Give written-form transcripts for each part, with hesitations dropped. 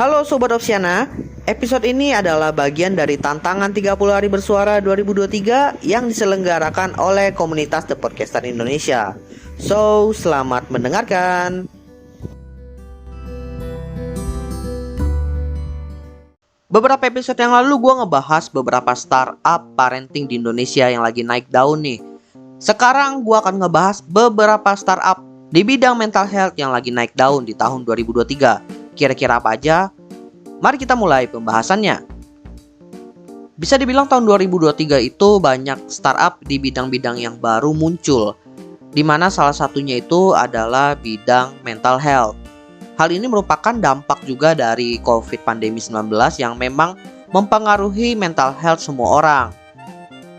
Halo Sobat Opsiana, episode ini adalah bagian dari tantangan 30 hari bersuara 2023 yang diselenggarakan oleh komunitas The Podcaster Indonesia. So, selamat mendengarkan. Beberapa episode yang lalu gue ngebahas beberapa startup parenting di Indonesia yang lagi naik daun nih. Sekarang gue akan ngebahas beberapa startup di bidang mental health yang lagi naik daun di tahun 2023. Kira-kira apa aja? Mari kita mulai pembahasannya. Bisa dibilang tahun 2023 itu banyak startup di bidang-bidang yang baru muncul, di mana salah satunya itu adalah bidang mental health. Hal ini merupakan dampak juga dari COVID pandemi 19 yang memang mempengaruhi mental health semua orang.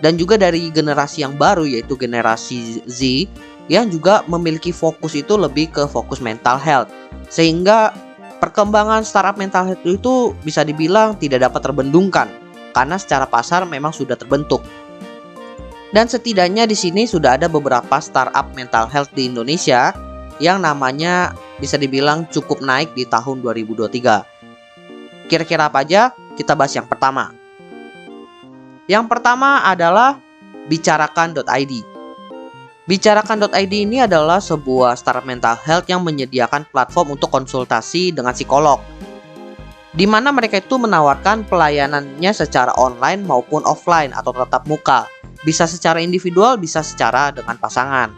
Dan juga dari generasi yang baru yaitu generasi Z yang juga memiliki fokus itu lebih ke fokus mental health. Sehingga perkembangan startup mental health itu bisa dibilang tidak dapat terbendungkan karena secara pasar memang sudah terbentuk. Dan setidaknya di sini sudah ada beberapa startup mental health di Indonesia yang namanya bisa dibilang cukup naik di tahun 2023. Kira-kira apa aja? Kita bahas yang pertama. Yang pertama adalah Bicarakan.id. Bicarakan.id ini adalah sebuah startup mental health yang menyediakan platform untuk konsultasi dengan psikolog, di mana mereka itu menawarkan pelayanannya secara online maupun offline atau tatap muka, bisa secara individual, bisa secara dengan pasangan.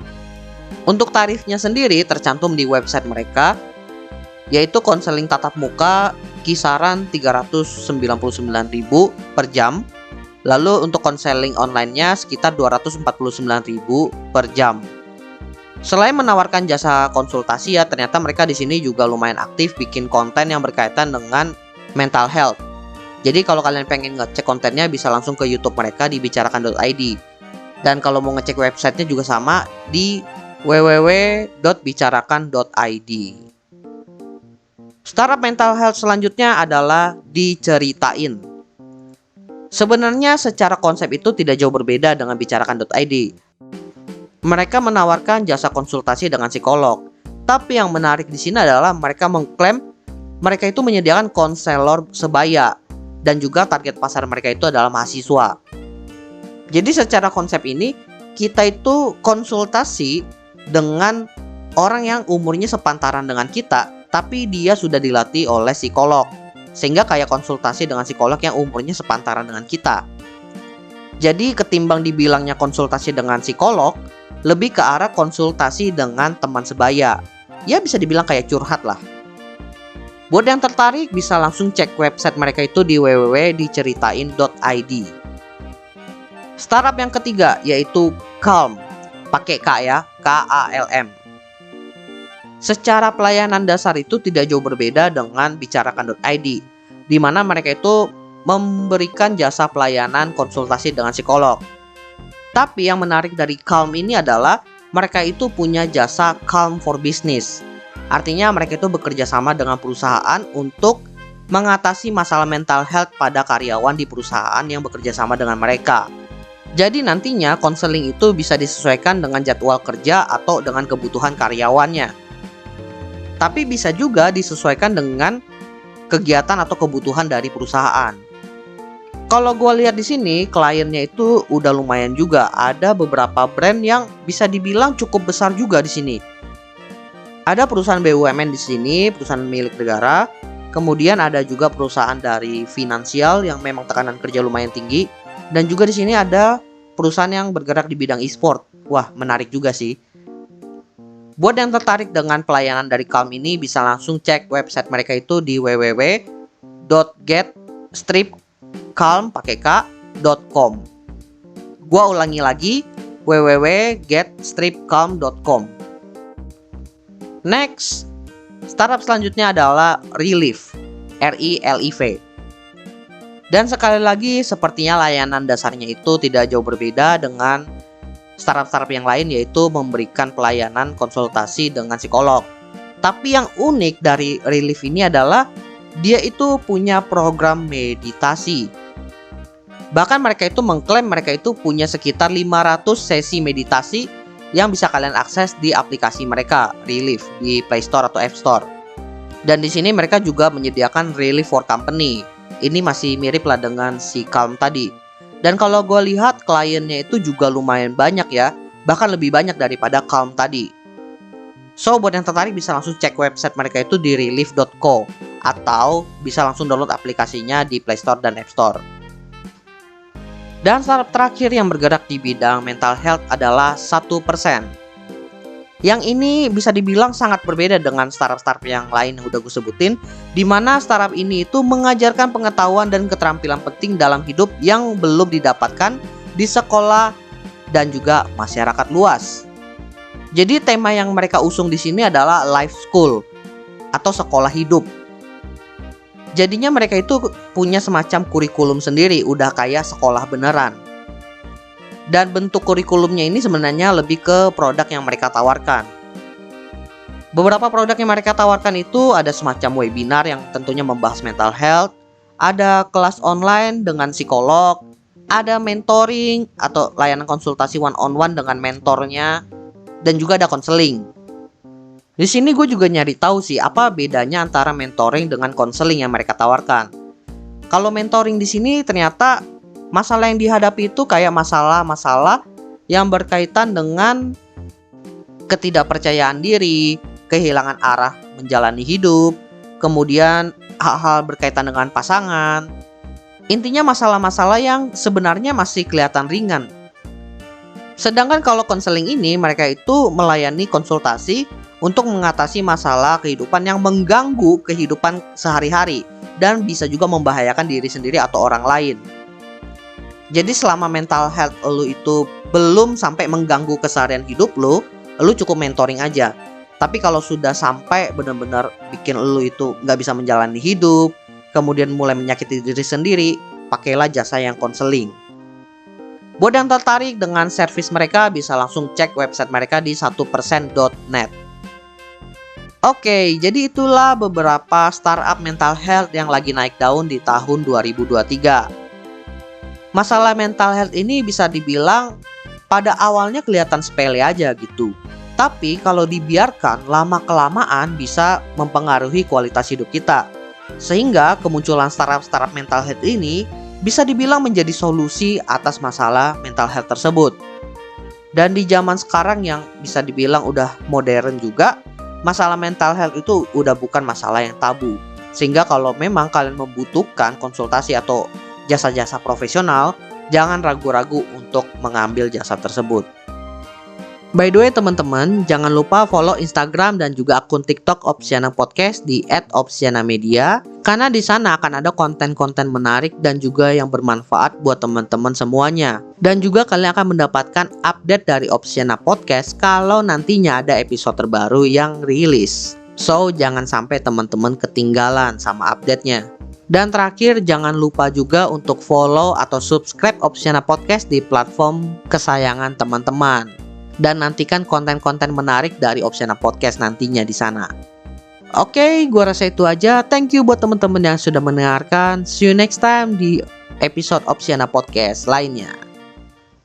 Untuk tarifnya sendiri tercantum di website mereka, yaitu konseling tatap muka kisaran 399.000 per jam. Lalu untuk konseling online-nya sekitar 249.000 per jam. Selain menawarkan jasa konsultasi ya, ternyata mereka di sini juga lumayan aktif bikin konten yang berkaitan dengan mental health. Jadi kalau kalian pengen ngecek kontennya bisa langsung ke YouTube mereka di bicarakan.id. Dan kalau mau ngecek websitenya juga sama di www.bicarakan.id. Startup mental health selanjutnya adalah Diceritain. Sebenarnya secara konsep itu tidak jauh berbeda dengan Bicarakan.id. Mereka menawarkan jasa konsultasi dengan psikolog. Tapi yang menarik di sini adalah mereka mengklaim mereka itu menyediakan konselor sebaya dan juga target pasar mereka itu adalah mahasiswa. Jadi secara konsep ini kita itu konsultasi dengan orang yang umurnya sepantaran dengan kita, tapi dia sudah dilatih oleh psikolog. Sehingga kayak konsultasi dengan psikolog yang umurnya sepantaran dengan kita. Jadi ketimbang dibilangnya konsultasi dengan psikolog, lebih ke arah konsultasi dengan teman sebaya. Ya bisa dibilang kayak curhat lah. Buat yang tertarik bisa langsung cek website mereka itu di www.diceritain.id. Startup yang ketiga yaitu Calm, pakai K ya, KALM. Secara pelayanan dasar itu tidak jauh berbeda dengan Bicarakan.id, di mana mereka itu memberikan jasa pelayanan konsultasi dengan psikolog. Tapi yang menarik dari Calm ini adalah mereka itu punya jasa Calm for Business. Artinya mereka itu bekerja sama dengan perusahaan untuk mengatasi masalah mental health pada karyawan di perusahaan yang bekerja sama dengan mereka. Jadi nantinya konseling itu bisa disesuaikan dengan jadwal kerja atau dengan kebutuhan karyawannya. Tapi bisa juga disesuaikan dengan kegiatan atau kebutuhan dari perusahaan. Kalau gue lihat di sini kliennya itu udah lumayan juga. Ada beberapa brand yang bisa dibilang cukup besar juga di sini. Ada perusahaan BUMN di sini, perusahaan milik negara. Kemudian ada juga perusahaan dari finansial yang memang tekanan kerja lumayan tinggi. Dan juga di sini ada perusahaan yang bergerak di bidang e-sport. Wah, menarik juga sih. Buat yang tertarik dengan pelayanan dari Calm ini bisa langsung cek website mereka itu di www.getstripcalm.com. Gua ulangi lagi www.getstripcalm.com. Next, startup selanjutnya adalah Relief, RILIV. Dan sekali lagi sepertinya layanan dasarnya itu tidak jauh berbeda dengan startup-startup yang lain, yaitu memberikan pelayanan konsultasi dengan psikolog. Tapi yang unik dari Relief ini adalah dia itu punya program meditasi. Bahkan mereka itu mengklaim mereka itu punya sekitar 500 sesi meditasi yang bisa kalian akses di aplikasi mereka Relief di Play Store atau App Store. Dan di sini mereka juga menyediakan relief for company. Ini masih mirip lah dengan si Calm tadi. Dan kalau gue lihat kliennya itu juga lumayan banyak ya, bahkan lebih banyak daripada Calm tadi. So buat yang tertarik bisa langsung cek website mereka itu di relief.co, atau bisa langsung download aplikasinya di Play Store dan App Store. Dan startup terakhir yang bergerak di bidang mental health adalah 1%. Yang ini bisa dibilang sangat berbeda dengan startup-startup yang lain yang udah gue sebutin, di mana startup ini itu mengajarkan pengetahuan dan keterampilan penting dalam hidup yang belum didapatkan di sekolah dan juga masyarakat luas. Jadi tema yang mereka usung di sini adalah life school atau sekolah hidup. Jadinya mereka itu punya semacam kurikulum sendiri, udah kayak sekolah beneran. Dan bentuk kurikulumnya ini sebenarnya lebih ke produk yang mereka tawarkan. Beberapa produk yang mereka tawarkan itu ada semacam webinar yang tentunya membahas mental health, ada kelas online dengan psikolog, ada mentoring atau layanan konsultasi one-on-one dengan mentornya, dan juga ada konseling. Di sini gue juga nyari tahu sih apa bedanya antara mentoring dengan konseling yang mereka tawarkan. Kalau mentoring di sini ternyata masalah yang dihadapi itu kayak masalah-masalah yang berkaitan dengan ketidakpercayaan diri, kehilangan arah menjalani hidup, kemudian hal-hal berkaitan dengan pasangan. Intinya masalah-masalah yang sebenarnya masih kelihatan ringan. Sedangkan kalau konseling ini mereka itu melayani konsultasi untuk mengatasi masalah kehidupan yang mengganggu kehidupan sehari-hari dan bisa juga membahayakan diri sendiri atau orang lain. Jadi selama mental health lu itu belum sampai mengganggu keseharian hidup lu cukup mentoring aja. Tapi kalau sudah sampai benar-benar bikin lu itu nggak bisa menjalani hidup, kemudian mulai menyakiti diri sendiri, pakailah jasa yang konseling. Buat yang tertarik dengan servis mereka bisa langsung cek website mereka di 1%.net. Oke, jadi itulah beberapa startup mental health yang lagi naik daun di tahun 2023. Masalah mental health ini bisa dibilang pada awalnya kelihatan sepele aja gitu. Tapi kalau dibiarkan lama-kelamaan bisa mempengaruhi kualitas hidup kita. Sehingga kemunculan startup-startup mental health ini bisa dibilang menjadi solusi atas masalah mental health tersebut. Dan di zaman sekarang yang bisa dibilang udah modern juga, masalah mental health itu udah bukan masalah yang tabu. Sehingga kalau memang kalian membutuhkan konsultasi atau jasa-jasa profesional, jangan ragu-ragu untuk mengambil jasa tersebut. By the way teman-teman, jangan lupa follow Instagram dan juga akun TikTok Opsiana Podcast di @opsianamedia, karena di sana akan ada konten-konten menarik dan juga yang bermanfaat buat teman-teman semuanya. Dan juga kalian akan mendapatkan update dari Opsiana Podcast kalau nantinya ada episode terbaru yang rilis. So, jangan sampai teman-teman ketinggalan sama update-nya. Dan terakhir, jangan lupa juga untuk follow atau subscribe Opsiana Podcast di platform kesayangan teman-teman. Dan nantikan konten-konten menarik dari Opsiana Podcast nantinya di sana. Oke, gua rasa itu aja. Thank you buat teman-teman yang sudah mendengarkan. See you next time di episode Opsiana Podcast lainnya.